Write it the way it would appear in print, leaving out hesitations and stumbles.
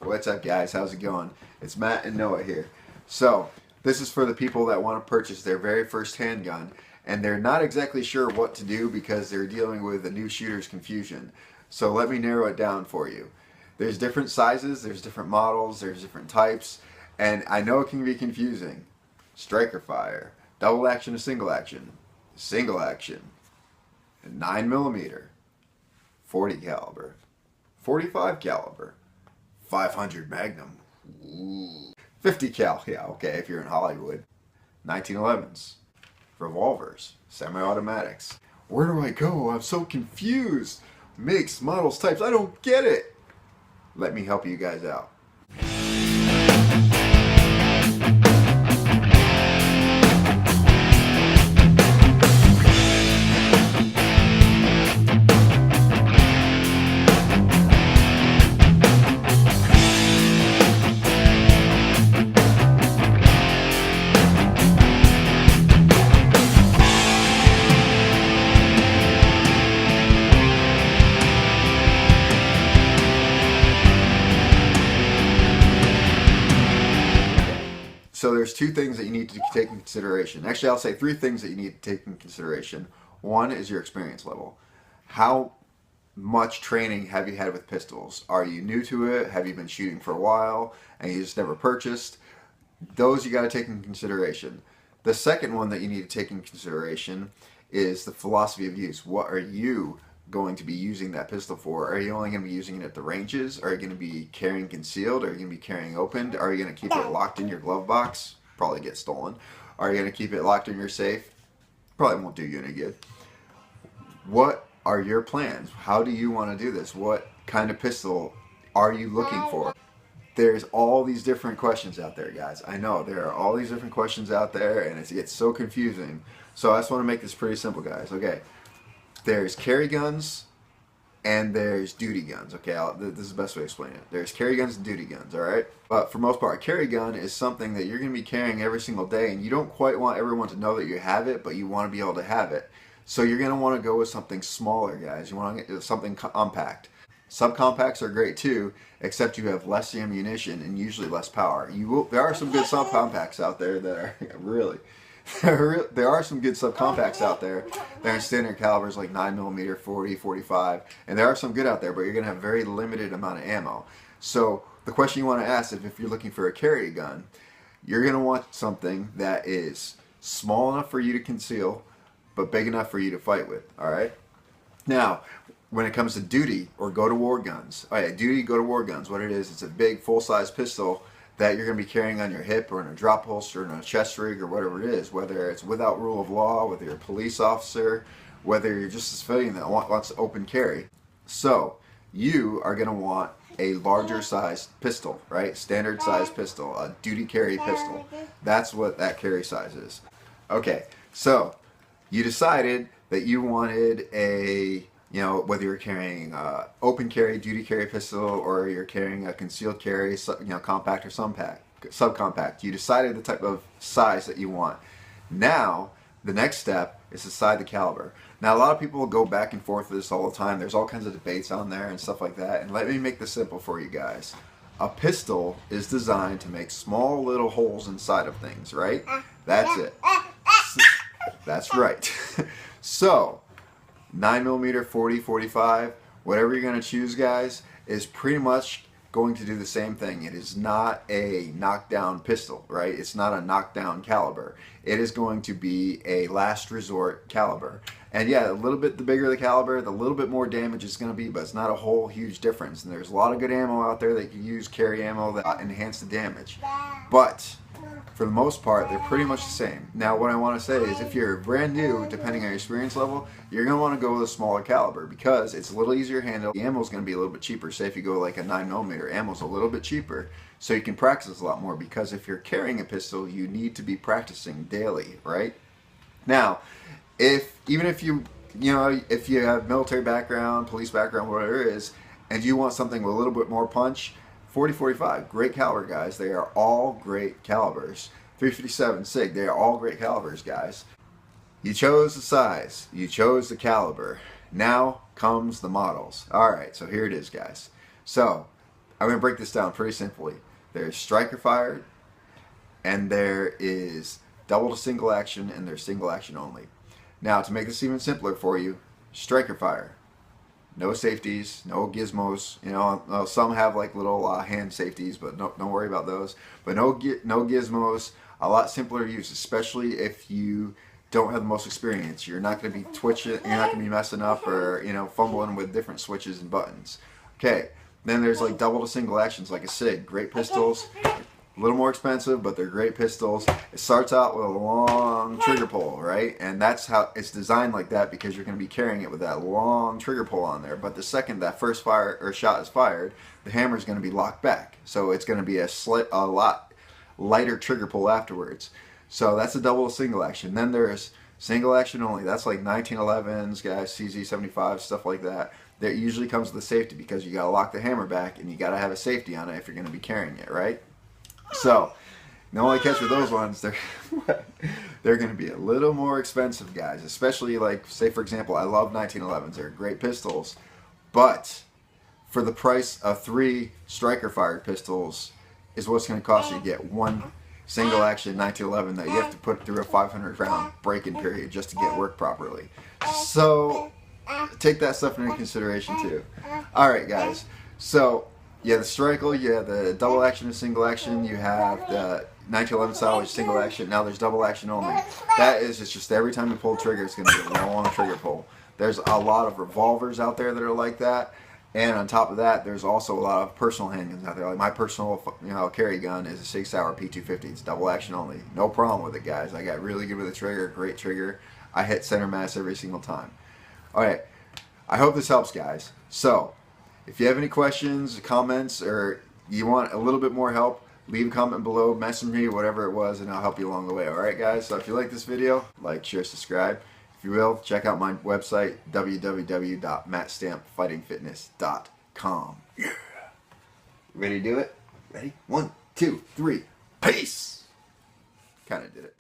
What's up, guys? How's it going? It's Matt and Noah here. So, this is for the people that want to purchase their very first handgun and they're not exactly sure what to do because they're dealing with a new shooter's confusion. So, let me narrow it down for you. There's different sizes, there's different models, there's different types, and I know it can be confusing. Striker fire, double action to single action, 9mm, 40 caliber, 45 caliber, 500 Magnum, ooh, 50 cal, yeah, okay, if you're in Hollywood, 1911s, revolvers, semi-automatics. Where do I go? I'm so confused. Makes, models, types, I don't get it. Let me help you guys out. So there's two things that you need to take in consideration. Actually, I'll say three things that you need to take in consideration. One is your experience level. How much training have you had with pistols? Are you new to it? Have you been shooting for a while and you just never purchased? Those you got to take in consideration. The second one that you need to take in consideration is the philosophy of use. What are you going to be using that pistol for? Are you only going to be using it at the ranges? Are you going to be carrying concealed? Are you going to be carrying opened? Are you going to keep it locked in your glove box? Probably get stolen. Are you going to keep it locked in your safe? Probably won't do you any good. What are your plans? How do you want to do this? What kind of pistol are you looking for? There's all these different questions out there, guys. I know there are all these different questions out there and it gets so confusing. So I just want to make this pretty simple, guys. Okay. There's carry guns and there's duty guns. Okay, this is the best way to explain it. There's carry guns and duty guns, alright? But for most part, a carry gun is something that you're going to be carrying every single day and you don't quite want everyone to know that you have it, but you want to be able to have it. So you're going to want to go with something smaller, guys. You want to get something compact. Subcompacts are great too, except you have less ammunition and usually less power. There are some good subcompacts out there that are really... There are some good subcompacts out there. They're in standard calibers like 9mm, 40, 45, and there are some good out there, but you're going to have very limited amount of ammo. So the question you want to ask if you're looking for a carry gun, you're going to want something that is small enough for you to conceal, but big enough for you to fight with, alright? Now, when it comes to duty or go-to-war guns, duty, go-to-war guns, what it is, it's a big full-size pistol that you're going to be carrying on your hip or in a drop holster or in a chest rig or whatever it is, whether it's without rule of law, whether you're a police officer, whether you're just a civilian that wants to open carry. So you are going to want a larger size pistol, right? Standard size pistol, a duty carry pistol. That's what that carry size is. Okay, so you decided that you wanted a, whether you're carrying open carry, duty carry pistol, or you're carrying a concealed carry, compact or subcompact. You decided the type of size that you want. Now, the next step is to decide the caliber. Now, a lot of people go back and forth with this all the time. There's all kinds of debates on there and stuff like that. And let me make this simple for you guys. A pistol is designed to make small little holes inside of things, right? That's it. That's right. So, 9mm, 40, 45, whatever you're going to choose, guys, is pretty much going to do the same thing. It is not a knockdown pistol, right? It's not a knockdown caliber. It is going to be a last resort caliber. And yeah, a little bit the bigger the caliber, the little bit more damage it's going to be, but it's not a whole huge difference. And there's a lot of good ammo out there that you can use, carry ammo that enhance the damage. But for the most part, they're pretty much the same. Now, what I want to say is if you're brand new, depending on your experience level, you're going to want to go with a smaller caliber because it's a little easier to handle. The ammo is going to be a little bit cheaper. Say if you go like a 9mm, ammo's a little bit cheaper, so you can practice a lot more because if you're carrying a pistol, you need to be practicing daily, right? Now, even if you have military background, police background, whatever it is, and you want something with a little bit more punch, 40-45, great caliber, guys. They are all great calibers. 357 SIG, they are all great calibers, guys. You chose the size, you chose the caliber. Now comes the models. Alright, so here it is, guys. So, I'm going to break this down pretty simply. There's striker fired, and there is double to single action, and there's single action only. Now, to make this even simpler for you, striker fire. No safeties, no gizmos. You know, some have like little hand safeties, but don't worry about those. But no gizmos. A lot simpler to use, especially if you don't have the most experience. You're not going to be twitching. You're not going to be messing up or fumbling with different switches and buttons. Okay. Then there's like double to single actions, like a SIG. Great pistols. A little more expensive, but they're great pistols. It starts out with a long trigger pull, right? And that's how it's designed like that, because you're going to be carrying it with that long trigger pull on there. But the second that first fire or shot is fired, the hammer is going to be locked back. So it's going to be a lot lighter trigger pull afterwards. So that's a double single action. Then there's single action only. That's like 1911s, guys, CZ75, stuff like that. That usually comes with a safety, because you got to lock the hammer back and you got to have a safety on it if you're going to be carrying it, right? So, the only catch with those ones, they're going to be a little more expensive, guys. Especially, like, say for example, I love 1911s. They're great pistols, but for the price of 3 striker-fired pistols is what's going to cost you to get one single action 1911 that you have to put through a 500-round break-in period just to get work properly. So, take that stuff into consideration too. All right, guys. So. Yeah, the Strikel, yeah, the double action and single action. You have the 1911 style, which is single action. Now there's double action only. That is, it's just every time you pull the trigger, it's going to be a long trigger pull. There's a lot of revolvers out there that are like that. And on top of that, there's also a lot of personal handguns out there. Like my personal carry gun is a Sig Sauer P250. It's double action only. No problem with it, guys. I got really good with the trigger, great trigger. I hit center mass every single time. All right, I hope this helps, guys. So, if you have any questions, comments, or you want a little bit more help, leave a comment below, message me, whatever it was, and I'll help you along the way. Alright, guys? So if you like this video, like, share, subscribe. If you will, check out my website, www.mattstampfightingfitness.com. Yeah! Ready to do it? Ready? 1, 2, 3. Peace! Kind of did it.